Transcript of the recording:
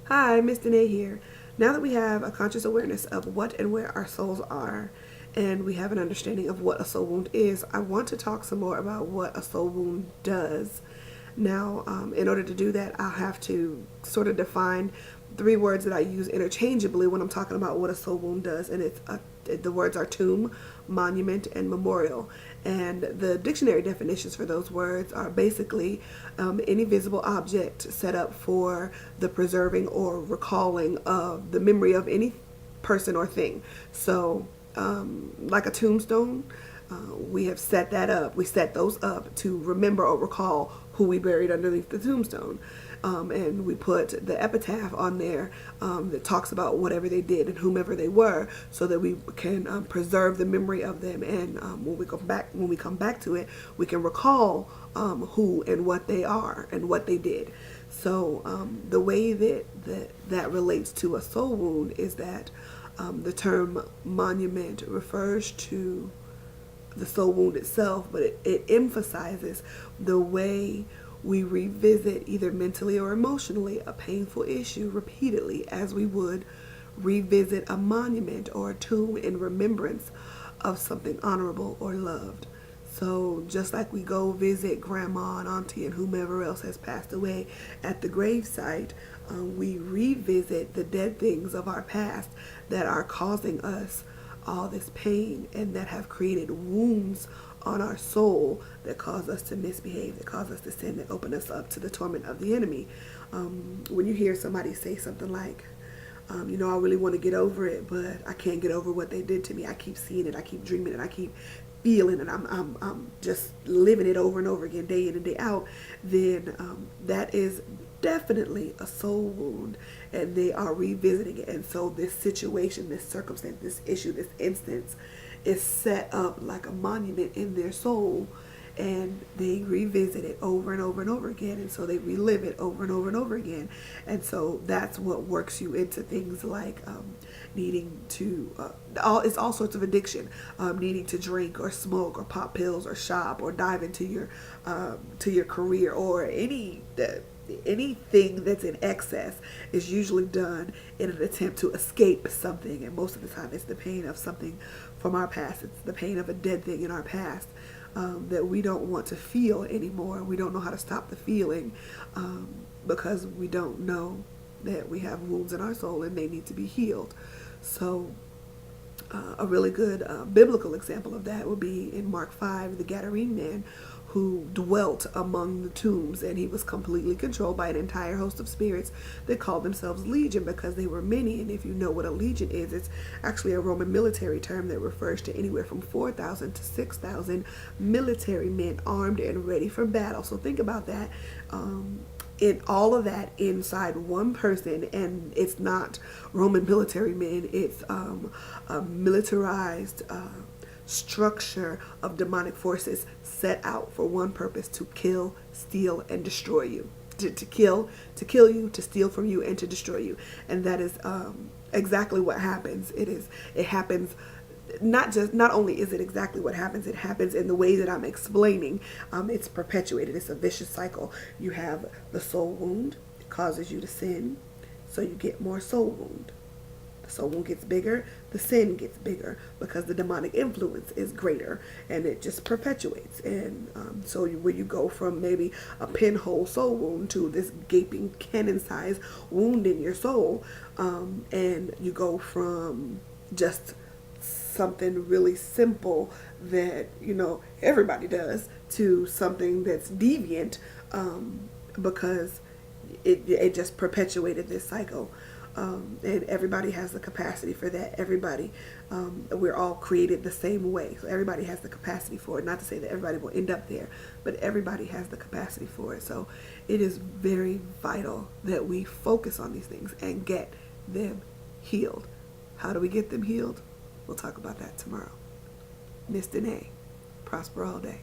Hi, Miss Danae here. Now that we have a conscious awareness of what and where our souls are, and we have an understanding of what a soul wound is, I want to talk some more about what a soul wound does. Now, in order to do that, I'll have to sort of define three words that I use interchangeably when I'm talking about what a soul wound does, and the words are tomb, monument, and memorial. And the dictionary definitions for those words are basically any visible object set up for the preserving or recalling of the memory of any person or thing. So, like a tombstone, we have set that up. We set those up to remember or recall who we buried underneath the tombstone. And we put the epitaph on there that talks about whatever they did and whomever they were, so that we can preserve the memory of them. And when we come back to it, we can recall who and what they are and what they did. So the way that relates to a soul wound is that the term monument refers to the soul wound itself, but it emphasizes the way we revisit, either mentally or emotionally, a painful issue repeatedly, as we would revisit a monument or a tomb in remembrance of something honorable or loved. So just like we go visit grandma and auntie and whomever else has passed away at the gravesite, we revisit the dead things of our past that are causing us all this pain and that have created wounds on our soul that cause us to misbehave, that cause us to sin, that open us up to the torment of the enemy. When you hear somebody say something like, I really want to get over it, but I can't get over what they did to me. I keep seeing it, I keep dreaming it, I keep feeling it. I'm just living it over and over again, day in and day out. Then that is definitely a soul wound, and they are revisiting it. And so this situation, this circumstance, this issue, this instance is set up like a monument in their soul, and they revisit it over and over and over again, and so they relive it over and over and over again. And so that's what works you into things like needing to it's all sorts of addiction, needing to drink or smoke or pop pills or shop or dive into your career, or anything that's in excess is usually done in an attempt to escape something. And most of the time it's the pain of something from our past. It's the pain of a dead thing in our past that we don't want to feel anymore. We don't know how to stop the feeling because we don't know that we have wounds in our soul and they need to be healed. So a really good biblical example of that would be in Mark 5, the Gadarene man who dwelt among the tombs, and he was completely controlled by an entire host of spirits that called themselves legion because they were many. And if you know what a legion is, it's actually a Roman military term that refers to anywhere from 4,000 to 6,000 military men armed and ready for battle. So think about that. In all of that inside one person, and it's not Roman military men, it's a militarized structure of demonic forces set out for one purpose: to kill, steal, and destroy you. To kill you, to steal from you, and to destroy you. And that is exactly what happens. It happens. Not only is it exactly what happens, it happens in the way that I'm explaining. It's perpetuated. It's a vicious cycle. You have the soul wound. It causes you to sin, so you get more soul wound. The soul wound gets bigger, the sin gets bigger because the demonic influence is greater, and it just perpetuates. And so where you go from maybe a pinhole soul wound to this gaping cannon-sized wound in your soul, and you go from just something really simple that everybody does to something that's deviant, because it just perpetuated this cycle. And everybody has the capacity for that. Everybody, we're all created the same way, so everybody has the capacity for it. Not to say that everybody will end up there, but everybody has the capacity for it. So it is very vital that we focus on these things and get them healed. How do we get them healed? We'll talk about that tomorrow. Miss Danae, prosper all day.